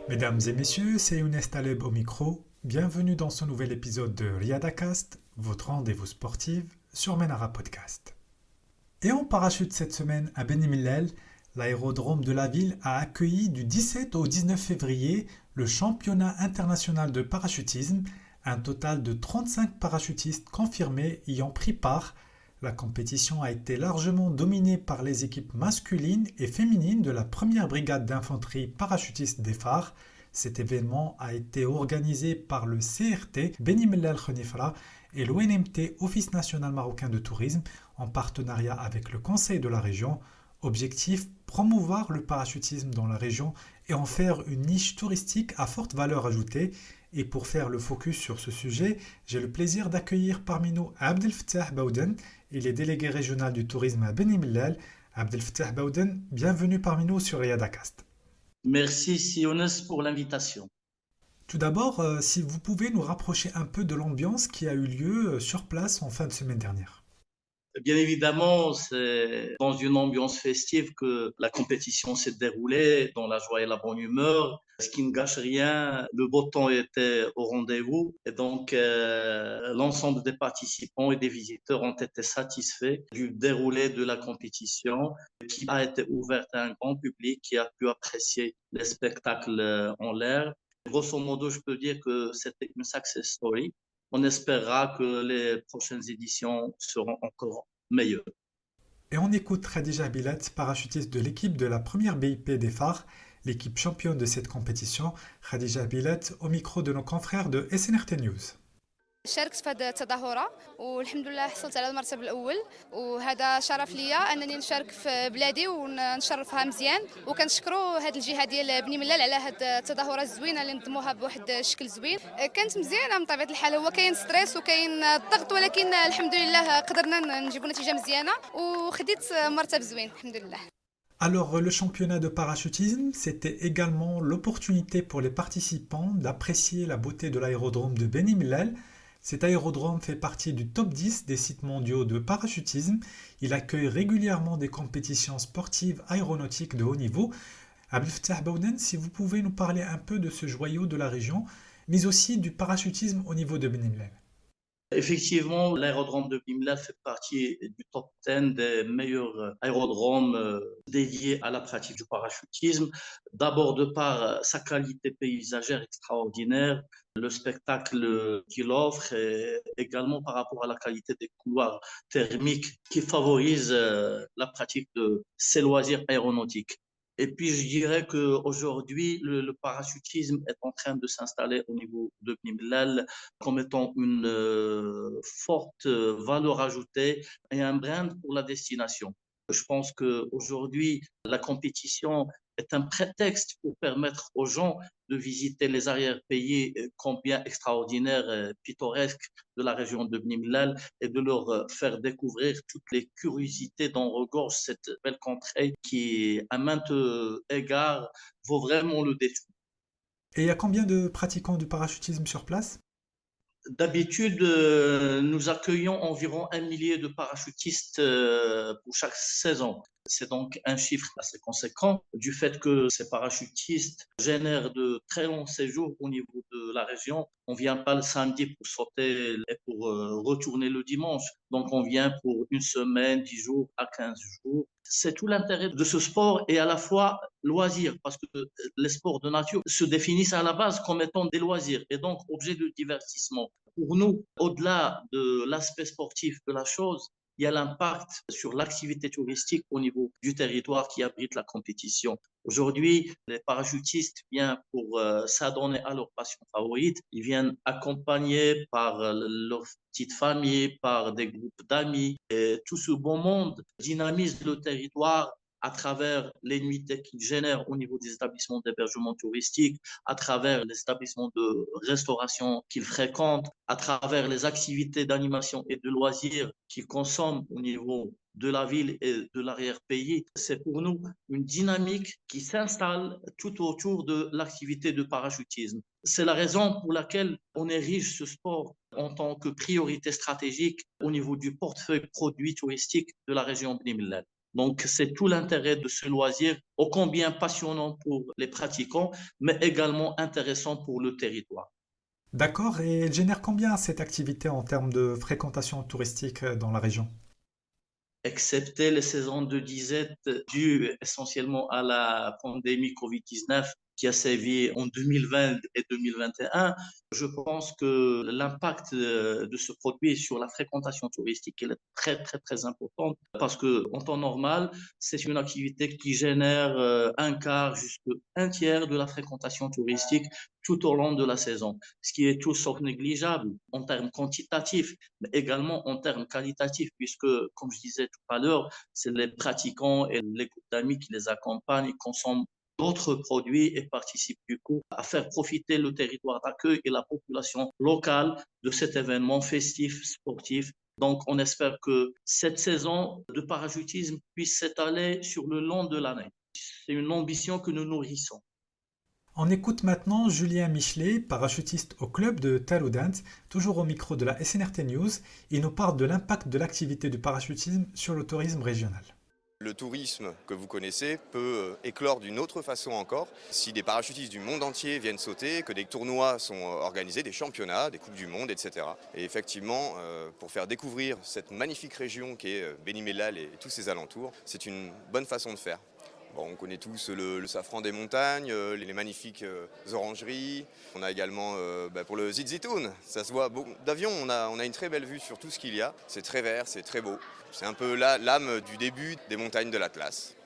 Mesdames et messieurs, c'est Younes Taleb au micro. Bienvenue dans ce nouvel épisode de Riyadacast, votre rendez-vous sportif sur Menara Podcast. Et en parachute cette semaine à Beni Mellal, l'aérodrome de la ville a accueilli du 17 au 19 février le championnat international de parachutisme, un total de 35 parachutistes confirmés ayant pris part. La compétition a été largement dominée par les équipes masculines et féminines de la première brigade d'infanterie parachutiste des phares. Cet événement a été organisé par le CRT Beni Mellal Khenifra et l'ONMT Office national marocain de tourisme en partenariat avec le conseil de la région. Objectif, promouvoir le parachutisme dans la région et en faire une niche touristique à forte valeur ajoutée. Et pour faire le focus sur ce sujet, j'ai le plaisir d'accueillir parmi nous Abdel Fattah Baouden. Il est délégué régional du tourisme à Beni Mellal. Abdel Fattah Baouden, bienvenue parmi nous sur Riyadacast. Merci Siones pour l'invitation. Tout d'abord, si vous pouvez nous rapprocher un peu de l'ambiance qui a eu lieu sur place en fin de semaine dernière. Bien évidemment, c'est dans une ambiance festive que la compétition s'est déroulée, dans la joie et la bonne humeur. Ce qui ne gâche rien, le beau temps était au rendez-vous et donc l'ensemble des participants et des visiteurs ont été satisfaits du déroulé de la compétition qui a été ouverte à un grand public qui a pu apprécier les spectacles en l'air. Grosso modo, je peux dire que c'était une success story. On espérera que les prochaines éditions seront encore meilleures. Et on écoute Khadija Bilat, parachutiste de l'équipe de la première BIP des phares, l'équipe championne de cette compétition. Khadija Bilat au micro de nos confrères de SNRT News. شاركت في هذه التظاهرة والحمد لله حصلت على المرتب الأول وهذا شرف ليا أنني نشارك في بلادي ونشرفها مزيان وكنشكروا هذه الجهة ديال بني ملال على هذه التظاهرة الزوينة اللي نظموها بواحد الشكل زوين. كانت مزيانة من طبيعة الحال، هو كاين ستريس وكاين الضغط ولكن الحمد لله قدرنا نجيبوا نتيجة مزيانة وخديت مرتب زوين الحمد لله. Alors, le championnat de parachutisme, c'était également l'opportunité pour les participants d'apprécier la beauté de l'aérodrome de Beni Mellal. Cet aérodrome fait partie du top 10 des sites mondiaux de parachutisme. Il accueille régulièrement des compétitions sportives aéronautiques de haut niveau. Abdel Fattah Baouden, si vous pouvez nous parler un peu de ce joyau de la région, mais aussi du parachutisme au niveau de Beni Mellal. Effectivement, l'aérodrome de Bimla fait partie du top 10 des meilleurs aérodromes dédiés à la pratique du parachutisme. D'abord de par sa qualité paysagère extraordinaire, le spectacle qu'il offre et également par rapport à la qualité des couloirs thermiques qui favorisent la pratique de ces loisirs aéronautiques. Et puis, je dirais qu'aujourd'hui, le parachutisme est en train de s'installer au niveau de Bimlal comme étant une forte valeur ajoutée et un brand pour la destination. Je pense qu'aujourd'hui, la compétition est un prétexte pour permettre aux gens de visiter les arrière-pays combien extraordinaires et pittoresques de la région de Bni Mellal et de leur faire découvrir toutes les curiosités dont regorge cette belle contrée qui, à maintes égards, vaut vraiment le détour. Et il y a combien de pratiquants du parachutisme sur place? D'habitude, nous accueillons environ 1 millier de parachutistes pour chaque saison. C'est donc un chiffre assez conséquent du fait que ces parachutistes génèrent de très longs séjours au niveau de la région. On ne vient pas le samedi pour sauter et pour retourner le dimanche. Donc, on vient pour une semaine, 10 jours à 15 jours. C'est tout l'intérêt de ce sport et à la fois loisir, parce que les sports de nature se définissent à la base comme étant des loisirs et donc objet de divertissement. Pour nous, au-delà de l'aspect sportif de la chose, il y a l'impact sur l'activité touristique au niveau du territoire qui abrite la compétition. Aujourd'hui, les parachutistes viennent pour s'adonner à leur passion favorite. Ils viennent accompagnés par leur petite famille, par des groupes d'amis. Et tout ce beau monde dynamise le territoire à travers les nuitées qu'ils génèrent au niveau des établissements d'hébergement touristique, à travers les établissements de restauration qu'ils fréquentent, à travers les activités d'animation et de loisirs qu'ils consomment au niveau de la ville et de l'arrière-pays. C'est pour nous une dynamique qui s'installe tout autour de l'activité de parachutisme. C'est la raison pour laquelle on érige ce sport en tant que priorité stratégique au niveau du portefeuille produits touristiques de la région Beni Mellal. Donc, c'est tout l'intérêt de ce loisir, ô combien passionnant pour les pratiquants, mais également intéressant pour le territoire. D'accord, et elle génère combien cette activité en termes de fréquentation touristique dans la région? Excepté les saisons de disette dues essentiellement à la pandémie Covid-19 qui a sévi en 2020 et 2021, je pense que l'impact de ce produit sur la fréquentation touristique est très, très, très importante parce que en temps normal, c'est une activité qui génère un quart jusqu'à un tiers de la fréquentation touristique tout au long de la saison, ce qui est tout sauf négligeable en termes quantitatifs, mais également en termes qualitatifs, puisque, comme je disais tout à l'heure, c'est les pratiquants et les groupes d'amis qui les accompagnent et consomment d'autres produits et participent du coup à faire profiter le territoire d'accueil et la population locale de cet événement festif, sportif. Donc, on espère que cette saison de parachutisme puisse s'étaler sur le long de l'année. C'est une ambition que nous nourrissons. On écoute maintenant Julien Michelet, parachutiste au club de Taloudant, toujours au micro de la SNRT News. Il nous parle de l'impact de l'activité du parachutisme sur le tourisme régional. Le tourisme que vous connaissez peut éclore d'une autre façon encore. Si des parachutistes du monde entier viennent sauter, que des tournois sont organisés, des championnats, des coupes du monde, etc. Et effectivement, pour faire découvrir cette magnifique région qui est Beni Mellal et tous ses alentours, c'est une bonne façon de faire. Bon, on connaît tous le safran des montagnes, les magnifiques orangeries. On a également pour le Zizitoun, ça se voit d'avion, on a une très belle vue sur tout ce qu'il y a. C'est très vert, c'est très beau. C'est un peu l'âme du début des montagnes de l'Atlas.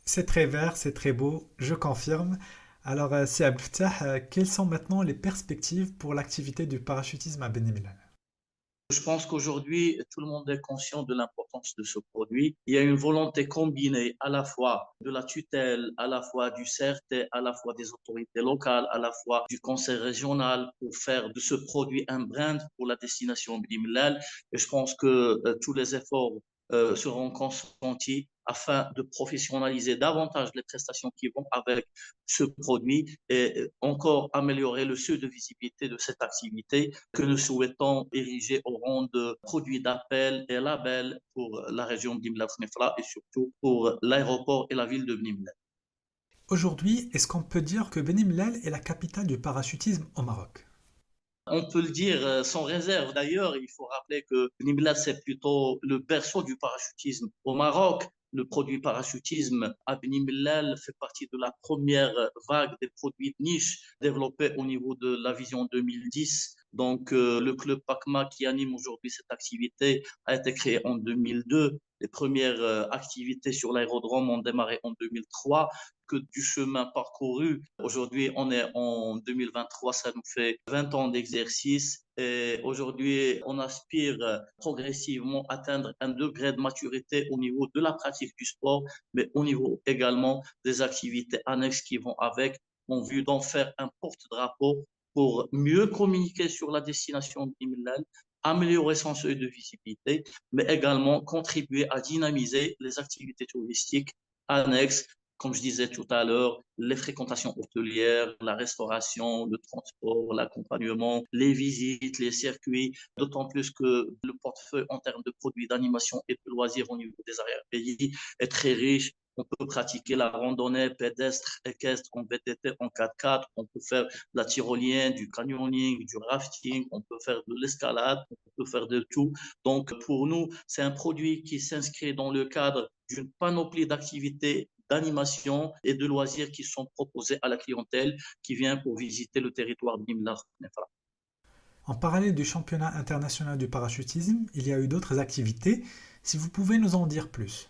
C'est très vert, c'est très beau, je confirme. Alors, si Abdel Fattah, quelles sont maintenant les perspectives pour l'activité du parachutisme à Beni Mellal? Je pense qu'aujourd'hui, tout le monde est conscient de l'importance de ce produit. Il y a une volonté combinée à la fois de la tutelle, à la fois du CRT, à la fois des autorités locales, à la fois du conseil régional pour faire de ce produit un brand pour la destination Beni Mellal. Et je pense que tous les efforts seront consentis afin de professionnaliser davantage les prestations qui vont avec ce produit et encore améliorer le seuil de visibilité de cette activité que nous souhaitons ériger au rang de produit d'appel et label pour la région de Beni Mellal et surtout pour l'aéroport et la ville de Beni Mellal. Aujourd'hui, est-ce qu'on peut dire que Beni Mellal est la capitale du parachutisme au Maroc? On peut le dire sans réserve. D'ailleurs, il faut rappeler que Beni Mellal, c'est plutôt le berceau du parachutisme au Maroc. Le produit parachutisme à Beni Mellal fait partie de la première vague des produits de niche développés au niveau de la vision 2010. Donc, le club PACMA qui anime aujourd'hui cette activité a été créé en 2002. Les premières activités sur l'aérodrome ont démarré en 2003. Que du chemin parcouru. Aujourd'hui, on est en 2023, ça nous fait 20 ans d'exercice. Et aujourd'hui, on aspire progressivement à atteindre un degré de maturité au niveau de la pratique du sport, mais au niveau également des activités annexes qui vont avec, en vue d'en faire un porte-drapeau pour mieux communiquer sur la destination de Beni Mellal, améliorer son seuil de visibilité, mais également contribuer à dynamiser les activités touristiques annexes comme je disais tout à l'heure, les fréquentations hôtelières, la restauration, le transport, l'accompagnement, les visites, les circuits, d'autant plus que le portefeuille en termes de produits d'animation et de loisirs au niveau des arrière-pays est très riche. On peut pratiquer la randonnée pédestre, équestre en VTT, en 4x4. On peut faire de la tyrolienne, du canyoning, du rafting. On peut faire de l'escalade. On peut faire de tout. Donc, pour nous, c'est un produit qui s'inscrit dans le cadre d'une panoplie d'activités d'animation et de loisirs qui sont proposés à la clientèle qui vient pour visiter le territoire de Beni Mellal. En parallèle du championnat international du parachutisme, il y a eu d'autres activités. Si vous pouvez nous en dire plus.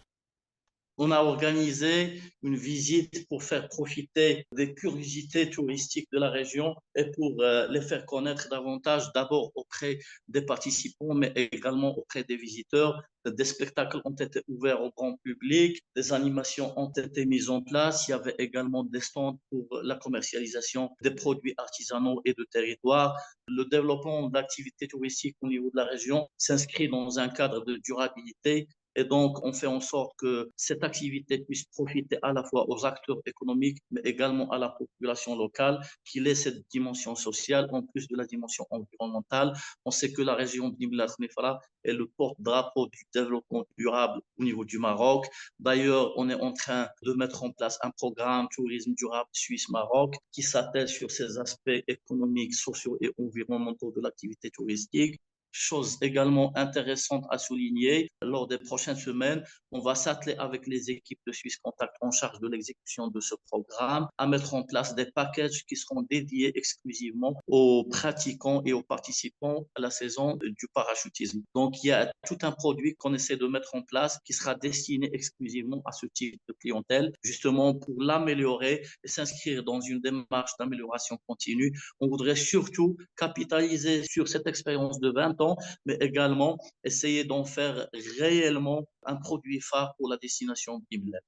On a organisé une visite pour faire profiter des curiosités touristiques de la région et pour les faire connaître davantage, d'abord auprès des participants, mais également auprès des visiteurs. Des spectacles ont été ouverts au grand public, des animations ont été mises en place. Il y avait également des stands pour la commercialisation des produits artisanaux et de territoire. Le développement d'activités touristiques au niveau de la région s'inscrit dans un cadre de durabilité. Et donc, on fait en sorte que cette activité puisse profiter à la fois aux acteurs économiques, mais également à la population locale, qu'il ait cette dimension sociale en plus de la dimension environnementale. On sait que la région de Nimla Khnifra est le porte-drapeau du développement durable au niveau du Maroc. D'ailleurs, on est en train de mettre en place un programme tourisme durable Suisse-Maroc qui s'attelle sur ces aspects économiques, sociaux et environnementaux de l'activité touristique. Chose également intéressante à souligner, lors des prochaines semaines, on va s'atteler avec les équipes de Suisse Contact en charge de l'exécution de ce programme à mettre en place des packages qui seront dédiés exclusivement aux pratiquants et aux participants à la saison du parachutisme. Donc, il y a tout un produit qu'on essaie de mettre en place qui sera destiné exclusivement à ce type de clientèle, justement pour l'améliorer et s'inscrire dans une démarche d'amélioration continue. On voudrait surtout capitaliser sur cette expérience de 20 ans, mais également essayer d'en faire réellement un produit phare pour la destination Bimler.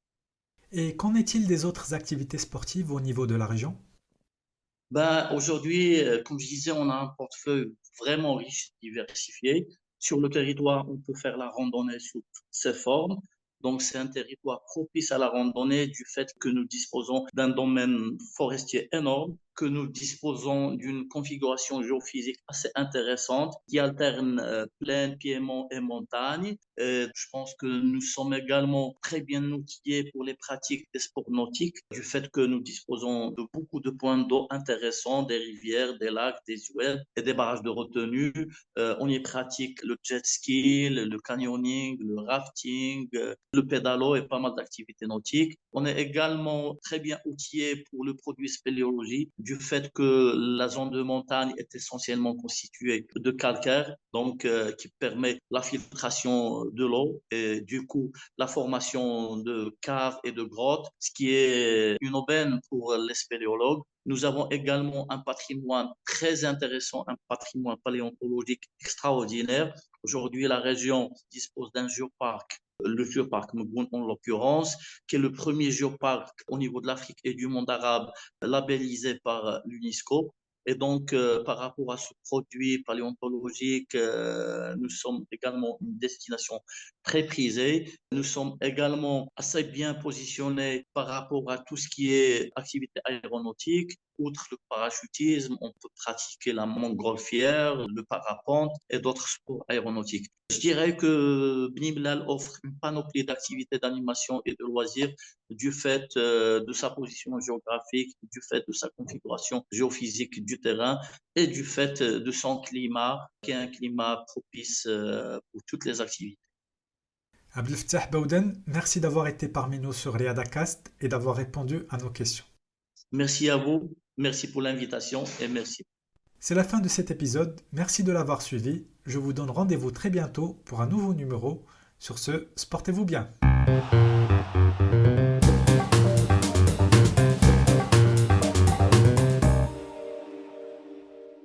Et qu'en est-il des autres activités sportives au niveau de la région? Aujourd'hui, comme je disais, on a un portefeuille vraiment riche et diversifié. Sur le territoire, on peut faire la randonnée sous toutes ses formes. Donc, c'est un territoire propice à la randonnée du fait que nous disposons d'un domaine forestier énorme, que nous disposons d'une configuration géophysique assez intéressante qui alterne plaine, piémont et montagne. Et je pense que nous sommes également très bien outillés pour les pratiques des sports nautiques du fait que nous disposons de beaucoup de points d'eau intéressants, des rivières, des lacs, des ouelles et des barrages de retenue. On y pratique le jet ski, le canyoning, le rafting, le pédalo et pas mal d'activités nautiques. On est également très bien outillé pour le produit spéléologie du fait que la zone de montagne est essentiellement constituée de calcaire, donc qui permet la filtration de l'eau et du coup la formation de caves et de grottes, ce qui est une aubaine pour les spéléologues. Nous avons également un patrimoine très intéressant, un patrimoine paléontologique extraordinaire. Aujourd'hui, la région dispose d'un géoparc, le géoparc Mougoun en l'occurrence, qui est le premier géoparc au niveau de l'Afrique et du monde arabe labellisé par l'UNESCO. Et donc, par rapport à ce produit paléontologique, nous sommes également une destination très prisée. Nous sommes également assez bien positionnés par rapport à tout ce qui est activité aéronautique. Outre le parachutisme, on peut pratiquer la montgolfière, le parapente et d'autres sports aéronautiques. Je dirais que Bni Mellal offre une panoplie d'activités d'animation et de loisirs du fait de sa position géographique, du fait de sa configuration géophysique du terrain et du fait de son climat, qui est un climat propice pour toutes les activités. Abdelfattah Baouden, merci d'avoir été parmi nous sur Riyadacast et d'avoir répondu à nos questions. Merci à vous, merci pour l'invitation et merci. C'est la fin de cet épisode, merci de l'avoir suivi. Je vous donne rendez-vous très bientôt pour un nouveau numéro. Sur ce, sportez-vous bien.